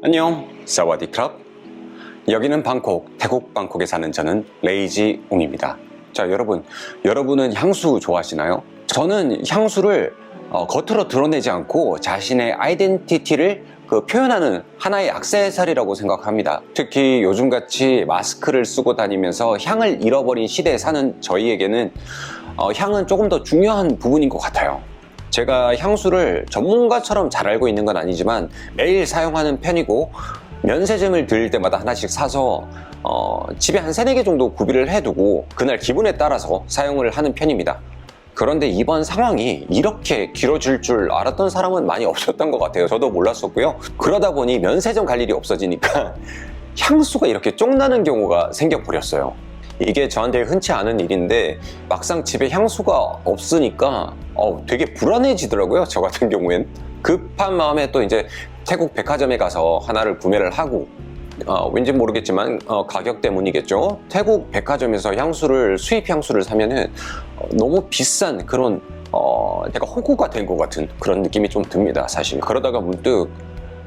안녕, 사와디크랍. 여기는 방콕, 태국 방콕에 사는 저는 레이지 웅입니다. 자, 여러분은 향수 좋아하시나요? 저는 향수를 겉으로 드러내지 않고 자신의 아이덴티티를 표현하는 하나의 액세서리라고 생각합니다. 특히 요즘같이 마스크를 쓰고 다니면서 향을 잃어버린 시대에 사는 저희에게는 향은 조금 더 중요한 부분인 것 같아요. 제가 향수를 전문가처럼 잘 알고 있는 건 아니지만 매일 사용하는 편이고, 면세점을 들릴 때마다 하나씩 사서 집에 한 3-4개 정도 구비를 해두고 그날 기분에 따라서 사용을 하는 편입니다. 그런데 이번 상황이 이렇게 길어질 줄 알았던 사람은 많이 없었던 것 같아요. 저도 몰랐었고요. 그러다 보니 면세점 갈 일이 없어지니까 향수가 이렇게 쫑나는 경우가 생겨버렸어요. 이게 저한테 흔치 않은 일인데 막상 집에 향수가 없으니까 되게 불안해지더라고요. 저 같은 경우엔 급한 마음에 또 이제 태국 백화점에 가서 하나를 구매를 하고, 왠지 모르겠지만 가격 때문이겠죠. 태국 백화점에서 수입 향수를 사면은 너무 비싼 그런 제가 호구가 된 것 같은 그런 느낌이 좀 듭니다, 사실. 그러다가 문득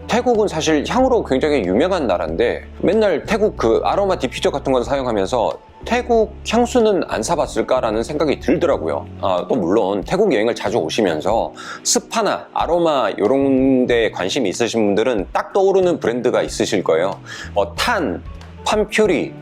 태국은 사실 향으로 굉장히 유명한 나라인데 맨날 태국 아로마 디퓨저 같은 걸 사용하면서 태국 향수는 안 사봤을까라는 생각이 들더라고요. 또 물론 태국 여행을 자주 오시면서 스파나 아로마 이런 데 관심이 있으신 분들은 딱 떠오르는 브랜드가 있으실 거예요. 판퓨리.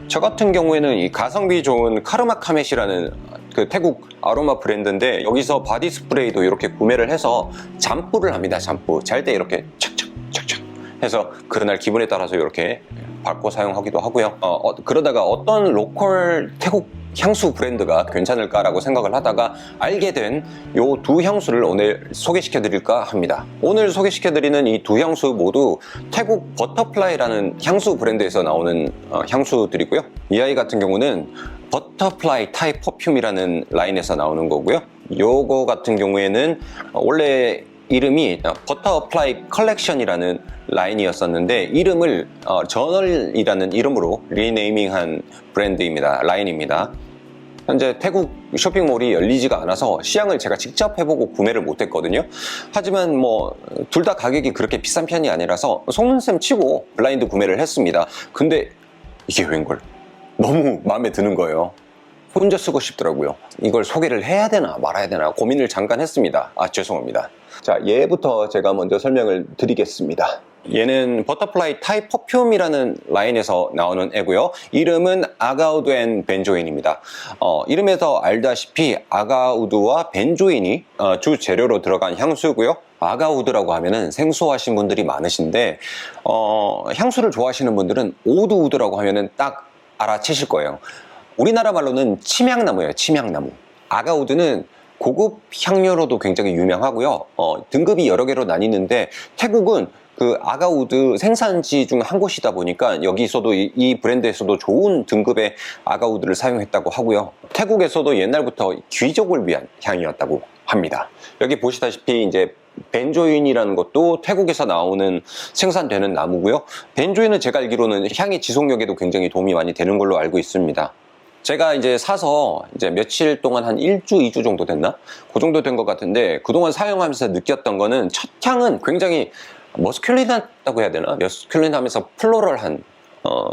저 같은 경우에는 이 가성비 좋은 카르마 카멧이라는 태국 아로마 브랜드인데, 여기서 바디 스프레이도 이렇게 구매를 해서 잠뿌를 합니다. 잠뿌. 잘 때 이렇게 착착착착 해서 그날 기분에 따라서 이렇게 받고 사용하기도 하고요. 그러다가 어떤 로컬 태국 향수 브랜드가 괜찮을까라고 생각을 하다가 알게 된 요 두 향수를 오늘 소개시켜 드릴까 합니다. 오늘 소개시켜 드리는 이 두 향수 모두 태국 버터플라이라는 향수 브랜드에서 나오는 향수들이고요. 이 아이 같은 경우는 버터플라이 타입 퍼퓸이라는 라인에서 나오는 거고요. 요거 같은 경우에는 원래 이름이 버터플라이 컬렉션이라는 라인이었었는데 이름을 저널이라는 이름으로 리네이밍한 브랜드입니다. 라인입니다. 현재 태국 쇼핑몰이 열리지가 않아서 시향을 제가 직접 해보고 구매를 못했거든요. 하지만 둘 다 가격이 그렇게 비싼 편이 아니라서 속눈썹 치고 블라인드 구매를 했습니다. 근데 이게 웬걸 너무 마음에 드는 거예요. 혼자 쓰고 싶더라고요. 이걸 소개를 해야 되나 말아야 되나 고민을 잠깐 했습니다. 죄송합니다. 자, 얘부터 제가 먼저 설명을 드리겠습니다. 얘는 버터플라이 타입 퍼퓸이라는 라인에서 나오는 애고요. 이름은 아가우드 앤 벤조인입니다. 이름에서 알다시피 아가우드와 벤조인이 주 재료로 들어간 향수고요. 아가우드라고 하면은 생소하신 분들이 많으신데 향수를 좋아하시는 분들은 오드우드라고 하면은 딱 알아채실 거예요. 우리나라 말로는 침향나무예요. 침향나무. 아가우드는 고급 향료로도 굉장히 유명하고요. 등급이 여러 개로 나뉘는데 태국은 아가우드 생산지 중 한 곳이다 보니까 여기서도 이 브랜드에서도 좋은 등급의 아가우드를 사용했다고 하고요. 태국에서도 옛날부터 귀족을 위한 향이었다고 합니다. 여기 보시다시피 이제 벤조인이라는 것도 태국에서 생산되는 나무고요. 벤조인은 제가 알기로는 향의 지속력에도 굉장히 도움이 많이 되는 걸로 알고 있습니다. 제가 이제 사서 며칠 동안 한 1주, 2주 정도 됐나? 그 정도 된 것 같은데, 그동안 사용하면서 느꼈던 거는 첫 향은 굉장히 머스큘린하다고 해야 되나? 머스큘린하면서 플로럴한,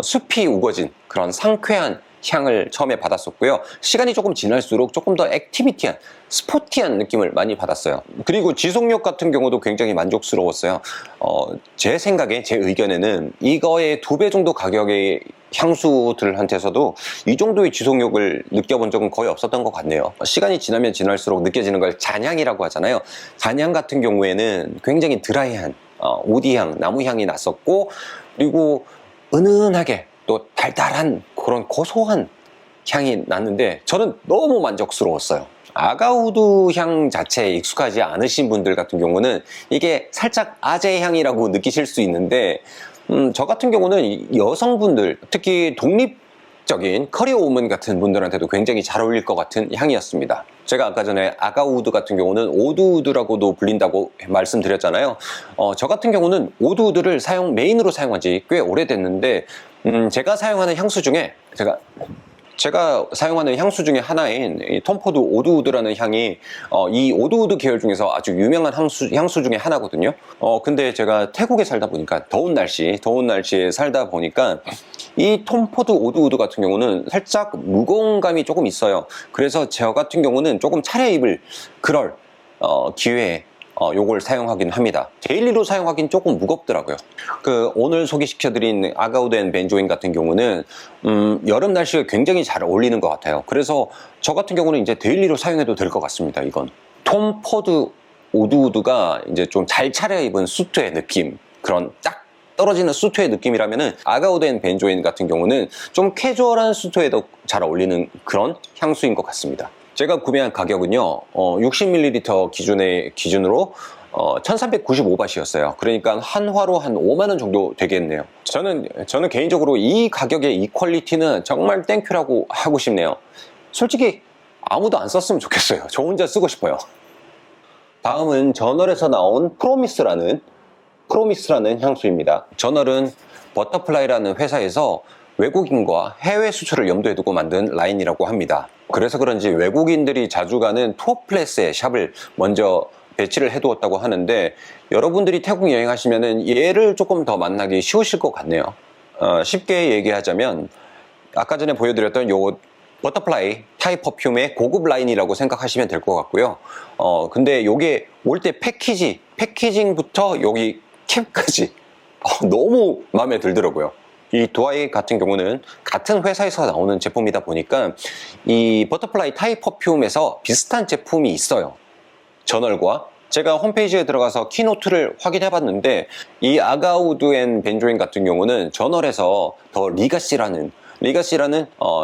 숲이 우거진 그런 상쾌한 향을 처음에 받았었고요. 시간이 조금 지날수록 조금 더 액티비티한, 스포티한 느낌을 많이 받았어요. 그리고 지속력 같은 경우도 굉장히 만족스러웠어요. 제 생각에, 제 의견에는 이거의 2배 정도 가격의 향수들한테서도 이 정도의 지속력을 느껴본 적은 거의 없었던 것 같네요. 시간이 지나면 지날수록 느껴지는 걸 잔향이라고 하잖아요. 잔향 같은 경우에는 굉장히 드라이한 오디향, 나무향이 났었고, 그리고 은은하게 또 달달한 그런 고소한 향이 났는데 저는 너무 만족스러웠어요. 아가우드 향 자체에 익숙하지 않으신 분들 같은 경우는 이게 살짝 아재 향이라고 느끼실 수 있는데, 저 같은 경우는 여성분들, 특히 독립적인 커리어 우먼 같은 분들한테도 굉장히 잘 어울릴 것 같은 향이었습니다. 제가 아까 전에 아가우드 같은 경우는 오드우드라고도 불린다고 말씀드렸잖아요. 저 같은 경우는 오드우드를 메인으로 사용한 지 꽤 오래됐는데, 제가 사용하는 향수 중에 제가 제가 사용하는 향수 중에 하나인 이 톰포드 오드우드라는 향이 이 오드우드 계열 중에서 아주 유명한 향수 중에 하나거든요. 근데 제가 태국에 살다 보니까 더운 날씨에 살다 보니까 이 톰포드 오드우드 같은 경우는 살짝 무거운 감이 조금 있어요. 그래서 저 같은 경우는 조금 차려입을 그럴 기회에 요걸 사용하긴 합니다. 데일리로 사용하긴 조금 무겁더라고요. 오늘 소개시켜드린 아가우드 앤 벤조인 같은 경우는 여름 날씨에 굉장히 잘 어울리는 것 같아요. 그래서 저 같은 경우는 이제 데일리로 사용해도 될 것 같습니다. 이건 톰포드 오드우드가 이제 좀 잘 차려입은 수트의 느낌, 그런 딱 떨어지는 수트의 느낌이라면은 아가우드 앤 벤조인 같은 경우는 좀 캐주얼한 수트에도 잘 어울리는 그런 향수인 것 같습니다. 제가 구매한 가격은요 60ml 기준으로 1395바트였어요. 그러니까 한 화로 한 5만원 정도 되겠네요. 저는 개인적으로 이 가격의 이 퀄리티는 정말 땡큐라고 하고 싶네요. 솔직히 아무도 안 썼으면 좋겠어요. 저 혼자 쓰고 싶어요. 다음은 저널에서 나온 프로미스라는 향수입니다. 저널은 버터플라이라는 회사에서 외국인과 해외 수출을 염두에 두고 만든 라인이라고 합니다. 그래서 그런지 외국인들이 자주 가는 투어플레스의 샵을 먼저 배치를 해두었다고 하는데, 여러분들이 태국 여행하시면 얘를 조금 더 만나기 쉬우실 것 같네요. 쉽게 얘기하자면 아까 전에 보여드렸던 요 버터플라이 타이 퍼퓸의 고급 라인이라고 생각하시면 될 것 같고요. 근데 요게 올 때 패키징부터 여기 캡까지 너무 마음에 들더라고요. 이 두아이 같은 경우는 같은 회사에서 나오는 제품이다 보니까 이 버터플라이 타이 퍼퓸에서 비슷한 제품이 있어요. 저널과. 제가 홈페이지에 들어가서 키노트를 확인해 봤는데 이 아가우드 앤 벤조인 같은 경우는 저널에서 더 리가시라는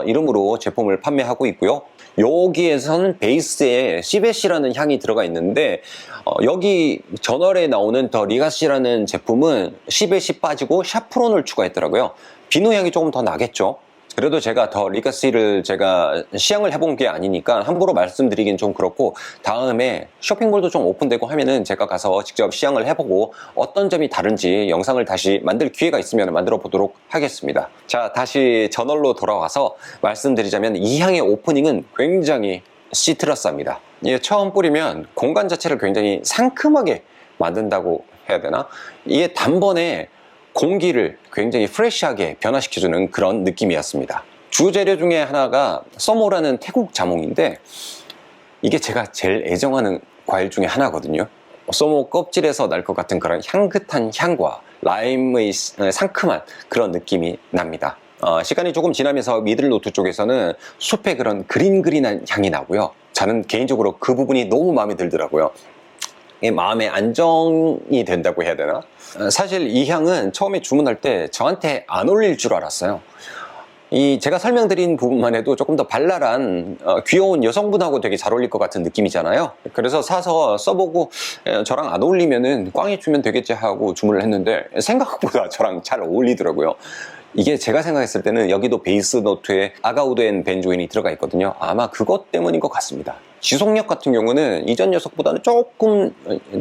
이름으로 제품을 판매하고 있고요. 여기에서는 베이스에 시베시라는 향이 들어가 있는데 여기 저널에 나오는 더 리가시라는 제품은 시베시 빠지고 샤프론을 추가했더라고요. 비누 향이 조금 더 나겠죠. 그래도 제가 더 리가시를 제가 시향을 해본 게 아니니까 함부로 말씀드리긴 좀 그렇고, 다음에 쇼핑몰도 좀 오픈되고 하면은 제가 가서 직접 시향을 해보고 어떤 점이 다른지 영상을 다시 만들 기회가 있으면 만들어 보도록 하겠습니다. 자, 다시 저널로 돌아와서 말씀드리자면 이 향의 오프닝은 굉장히 시트러스합니다. 이게 처음 뿌리면 공간 자체를 굉장히 상큼하게 만든다고 해야 되나? 이게 단번에 공기를 굉장히 프레시하게 변화시켜주는 그런 느낌이었습니다. 주재료 중에 하나가 써모라는 태국 자몽인데, 이게 제가 제일 애정하는 과일 중에 하나거든요. 써모 껍질에서 날 것 같은 그런 향긋한 향과 라임의 상큼한 그런 느낌이 납니다. 시간이 조금 지나면서 미들노트 쪽에서는 숲의 그런 그린그린한 향이 나고요. 저는 개인적으로 그 부분이 너무 마음에 들더라고요. 마음의 안정이 된다고 해야 되나? 사실 이 향은 처음에 주문할 때 저한테 안 어울릴 줄 알았어요. 제가 설명드린 부분만 해도 조금 더 발랄한 귀여운 여성분하고 되게 잘 어울릴 것 같은 느낌이잖아요. 그래서 사서 써보고 저랑 안 어울리면은 꽝이 주면 되겠지 하고 주문을 했는데 생각보다 저랑 잘 어울리더라고요. 이게 제가 생각했을 때는 여기도 베이스 노트에 아가우드 앤 벤조인이 들어가 있거든요. 아마 그것 때문인 것 같습니다. 지속력 같은 경우는 이전 녀석보다는 조금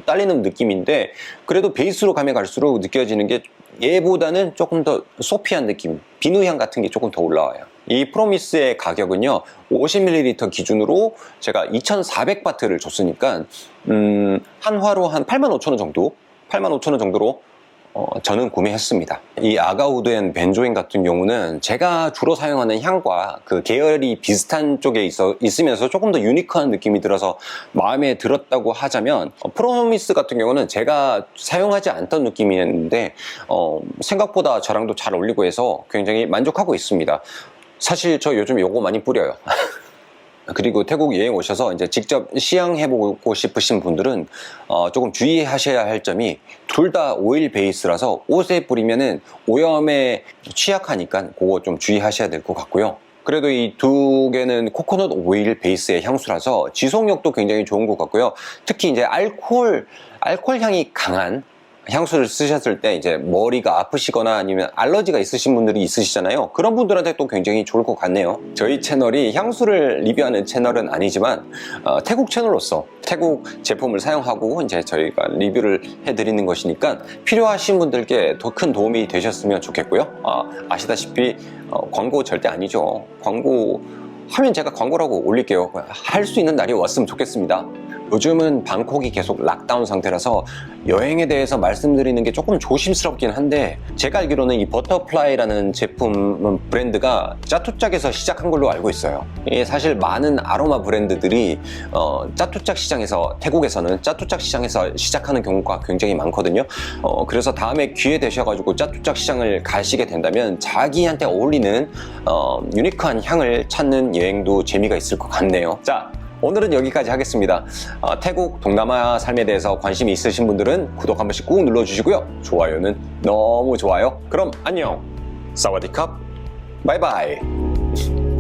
딸리는 느낌인데, 그래도 베이스로 가면 갈수록 느껴지는 게 얘보다는 조금 더 소피한 느낌, 비누향 같은 게 조금 더 올라와요. 이 프로미스의 가격은요 50ml 기준으로 제가 2400바트를 줬으니까 한 화로 한 85,000원 정도로 저는 구매했습니다. 이 아가우드 앤 벤조인 같은 경우는 제가 주로 사용하는 향과 그 계열이 비슷한 쪽에 있으면서 조금 더 유니크한 느낌이 들어서 마음에 들었다고 하자면, 프로미스 같은 경우는 제가 사용하지 않던 느낌이었는데 생각보다 저랑도 잘 어울리고 해서 굉장히 만족하고 있습니다. 사실 저 요즘 요거 많이 뿌려요. 그리고 태국 여행 오셔서 이제 직접 시향해보고 싶으신 분들은 조금 주의하셔야 할 점이, 둘 다 오일 베이스라서 옷에 뿌리면은 오염에 취약하니까 그거 좀 주의하셔야 될 것 같고요. 그래도 이 두 개는 코코넛 오일 베이스의 향수라서 지속력도 굉장히 좋은 것 같고요. 특히 이제 알코올 향이 강한 향수를 쓰셨을 때 이제 머리가 아프시거나 아니면 알러지가 있으신 분들이 있으시잖아요. 그런 분들한테 또 굉장히 좋을 것 같네요. 저희 채널이 향수를 리뷰하는 채널은 아니지만 태국 채널로서 태국 제품을 사용하고 이제 저희가 리뷰를 해드리는 것이니까 필요하신 분들께 더 큰 도움이 되셨으면 좋겠고요. 아시다시피 광고 절대 아니죠. 광고 하면 제가 광고라고 올릴게요. 할 수 있는 날이 왔으면 좋겠습니다. 요즘은 방콕이 계속 락다운 상태라서 여행에 대해서 말씀드리는 게 조금 조심스럽긴 한데, 제가 알기로는 이 버터플라이라는 제품 브랜드가 짜투짝에서 시작한 걸로 알고 있어요. 사실 많은 아로마 브랜드들이 짜투짝 시장에서, 태국에서는 짜투짝 시장에서 시작하는 경우가 굉장히 많거든요. 그래서 다음에 기회 되셔가지고 짜투짝 시장을 가시게 된다면 자기한테 어울리는 유니크한 향을 찾는 여행도 재미가 있을 것 같네요. 자, 오늘은 여기까지 하겠습니다. 태국, 동남아 삶에 대해서 관심이 있으신 분들은 구독 한 번씩 꾹 눌러주시고요. 좋아요는 너무 좋아요. 그럼 안녕. 사와디캅. 바이바이.